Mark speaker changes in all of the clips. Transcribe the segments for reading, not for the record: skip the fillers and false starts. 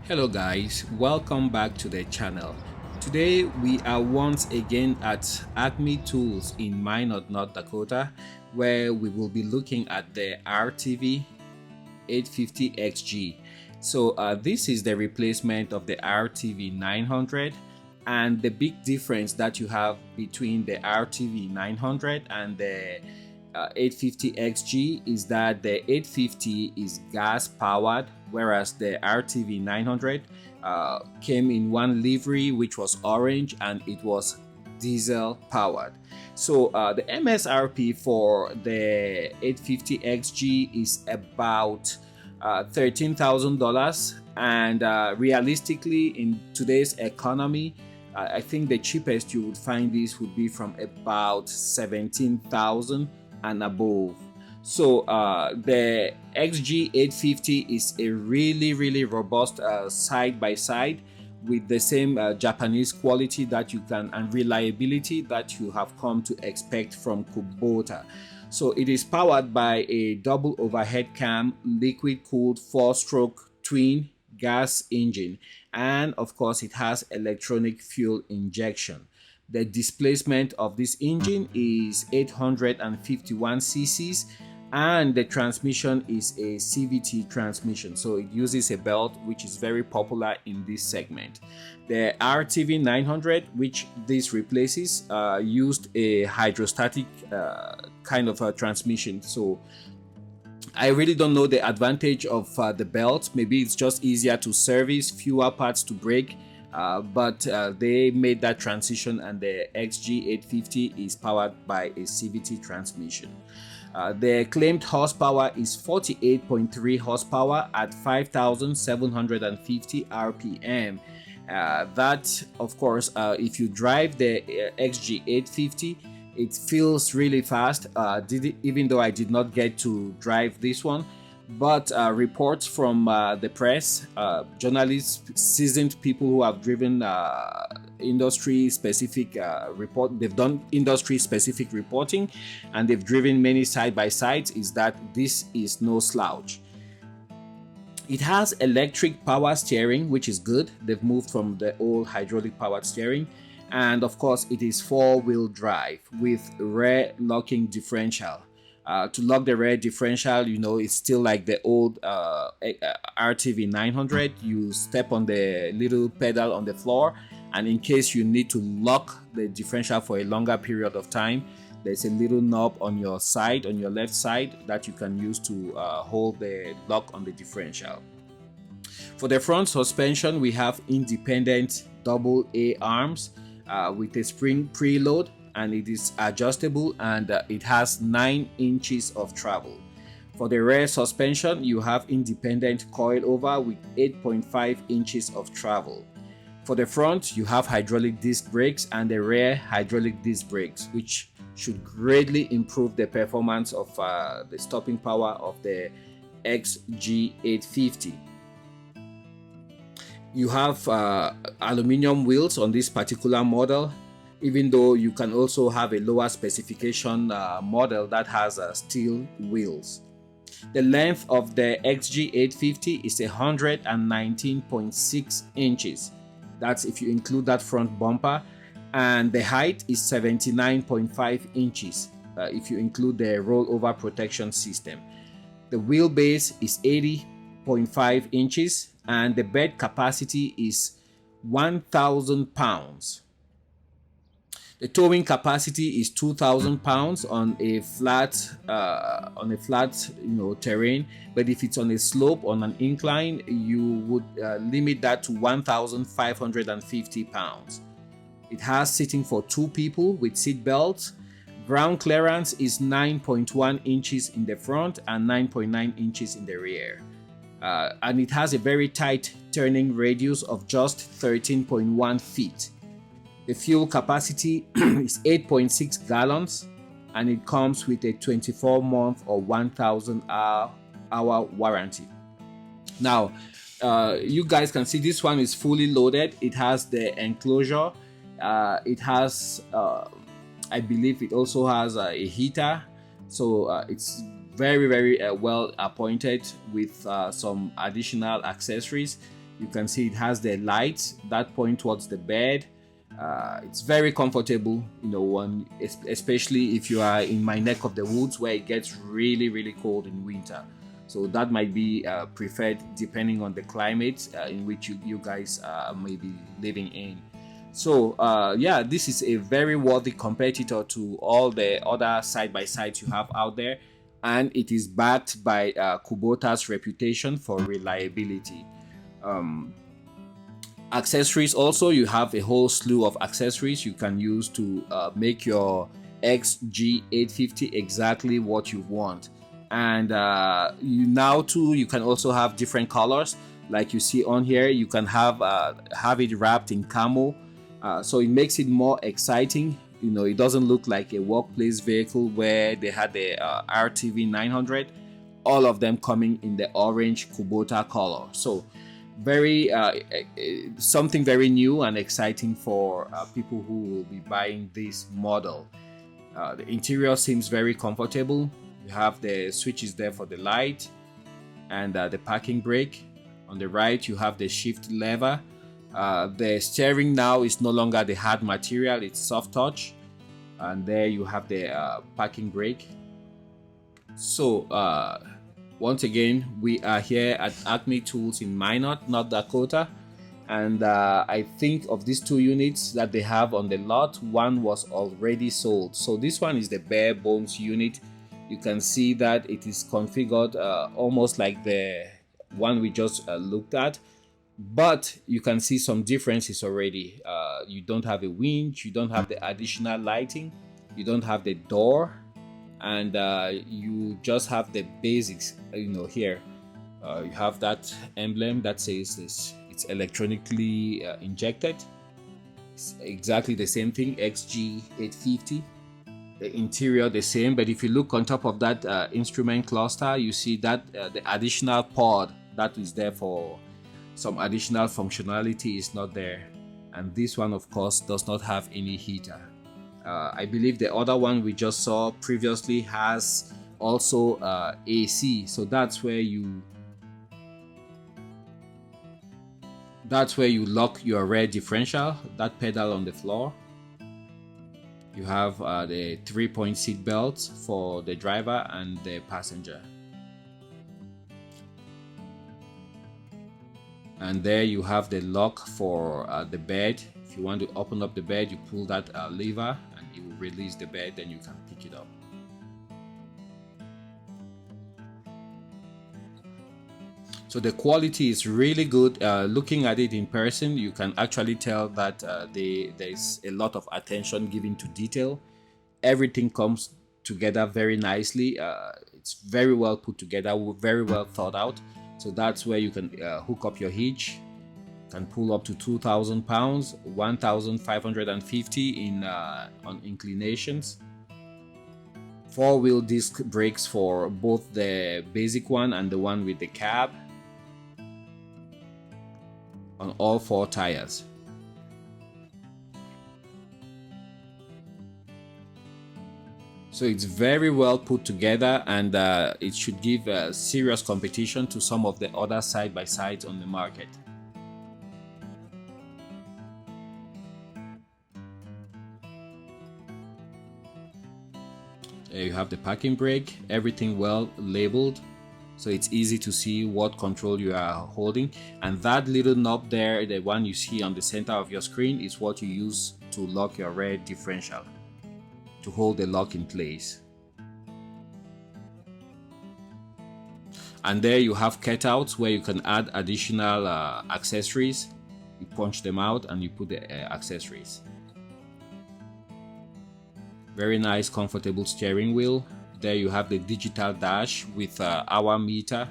Speaker 1: Hello guys, welcome back to the channel. Today we are once again at Acme Tools in Minot, North Dakota, where we will be looking at the RTV850XG. This is the replacement of the RTV900, and the big difference that you have between the RTV900 and the 850XG is that the 850 is gas powered, whereas the RTV900 came in one livery, which was orange, and it was diesel powered. The MSRP for the 850XG is about $13,000, and realistically, in today's economy, I think the cheapest you would find this would be from about 17,000 and above. The XG850 is a really robust side by side with the same Japanese quality that you can and reliability that you have come to expect from Kubota. So it is powered by a double overhead cam liquid cooled 4-stroke twin gas engine, and of course it has electronic fuel injection. The displacement of this engine is 851 cc's, and the transmission is a CVT transmission, so it uses a belt, which is very popular in this segment. The RTV900, which this replaces, used a hydrostatic kind of a transmission. So I really don't know the advantage of the belt. Maybe it's just easier to service, fewer parts to break. But they made that transition, and the XG850 is powered by a CVT transmission. The claimed horsepower is 48.3 horsepower at 5,750 RPM. That, of course, if you drive the XG850, it feels really fast, even though I did not get to drive this one. But reports from the press, journalists, seasoned people who have driven industry-specific they've done industry-specific reporting, and they've driven many side-by-sides, is that this is no slouch. It has electric power steering, which is good. They've moved from the old hydraulic powered steering. And of course, it is 4-wheel drive with rear locking differential. To lock the rear differential, it's still like the old RTV900. You step on the little pedal on the floor, and in case you need to lock the differential for a longer period of time, there's a little knob on your side, on your left side, that you can use to hold the lock on the differential. For the front suspension, we have independent double A arms with a spring preload, and it is adjustable, and it has 9 inches of travel. For the rear suspension, you have independent coilover with 8.5 inches of travel. For the front, you have hydraulic disc brakes and the rear hydraulic disc brakes, which should greatly improve the performance of the stopping power of the XG850. You have aluminum wheels on this particular model, even though you can also have a lower specification model that has steel wheels. The length of the XG850 is 119.6 inches. That's if you include that front bumper. And the height is 79.5 inches if you include the rollover protection system. The wheelbase is 80.5 inches, and the bed capacity is 1,000 pounds. The towing capacity is 2,000 pounds on a flat terrain, but if it's on a slope, on an incline, you would limit that to 1,550 pounds. It has seating for 2 people with seat belts. Ground clearance is 9.1 inches in the front and 9.9 inches in the rear. And it has a very tight turning radius of just 13.1 feet. The fuel capacity is 8.6 gallons, and it comes with a 24-month or 1,000-hour warranty. Now, you guys can see this one is fully loaded. It has the enclosure. It has, I believe it also has a heater. So it's very well appointed with some additional accessories. You can see it has the lights that point towards the bed. It's very comfortable, you know, especially if you are in my neck of the woods where it gets really cold in winter. So that might be preferred depending on the climate in which you guys may be living in. So yeah, this is a very worthy competitor to all the other side-by-sides you have out there, and it is backed by Kubota's reputation for reliability. Accessories also, you have a whole slew of accessories you can use to make your XG850 exactly what you want. And you can also have different colors, like you see on here. You can have it wrapped in camo, so it makes it more exciting. You know, it doesn't look like a workplace vehicle where they had the RTV900, all of them coming in the orange Kubota color. So very something very new and exciting for people who will be buying this model. The interior seems very comfortable. You have the switches there for the light and the parking brake. On the right, you have the shift lever. The steering now is no longer the hard material, it's soft touch. And there you have the parking brake. So once again, we are here at Acme Tools in Minot, North Dakota. And I think of these two units that they have on the lot, one was already sold. So this one is the bare bones unit. You can see that it is configured almost like the one we just looked at, but you can see some differences already. You don't have a winch, you don't have the additional lighting, you don't have the door, and you just have the basics. You know, here you have that emblem that says it's electronically injected. It's exactly the same thing, XG850. The interior the same, but if you look on top of that instrument cluster, you see that the additional pod that is there for some additional functionality is not there. And this one, of course, does not have any heater. I believe the other one we just saw previously has also AC, so that's where you lock your rear differential, that pedal on the floor. You have the 3-point seat belts for the driver and the passenger. And there you have the lock for the bed. If you want to open up the bed, you pull that lever and it will release the bed, then you can pick it up. So the quality is really good. Looking at it in person, you can actually tell that there's a lot of attention given to detail. Everything comes together very nicely. It's very well put together, very well thought out. So that's where you can hook up your hitch. You can pull up to 2,000 pounds, 1,550 on inclinations. 4-wheel disc brakes for both the basic one and the one with the cab, on all 4 tires. So it's very well put together, and it should give serious competition to some of the other side-by-sides on the market. There you have the parking brake, everything well labeled, so it's easy to see what control you are holding. And that little knob there, the one you see on the center of your screen, is what you use to lock your rear differential, to hold the lock in place. And there you have cutouts where you can add additional accessories. You punch them out and you put the accessories. Very nice, comfortable steering wheel. There you have the digital dash with hour meter.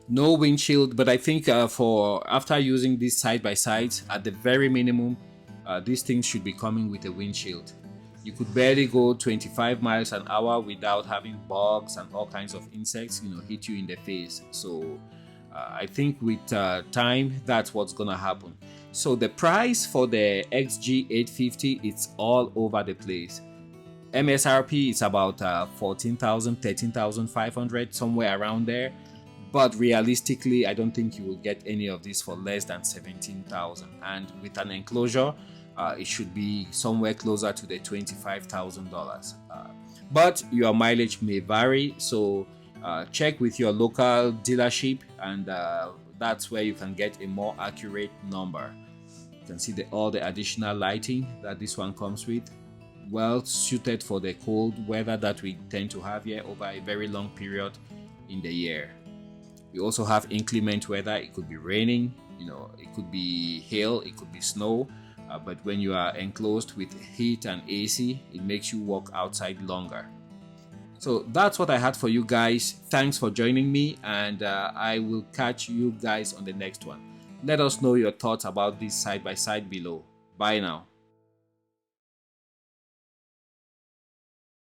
Speaker 1: No windshield, but I think for after using these side by sides, at the very minimum, these things should be coming with a windshield. You could barely go 25 miles an hour without having bugs and all kinds of insects, hit you in the face. So I think with time, that's what's gonna happen. So the price for the XG850, it's all over the place. Msrp is about 14,000, 13,500, somewhere around there. but realistically I don't think you will get any of this for less than 17,000, and with an enclosure it should be somewhere closer to the $25,000. But your mileage may vary, so check with your local dealership, and that's where you can get a more accurate number. You can see all the additional lighting that this one comes with, well suited for the cold weather that we tend to have here over a very long period in the year. We also have inclement weather. It could be raining, it could be hail, it could be snow, but when you are enclosed with heat and AC, it makes you walk outside longer. So that's what I had for you guys. Thanks for joining me, and I will catch you guys on the next one. Let us know your thoughts about this side by side below. Bye now.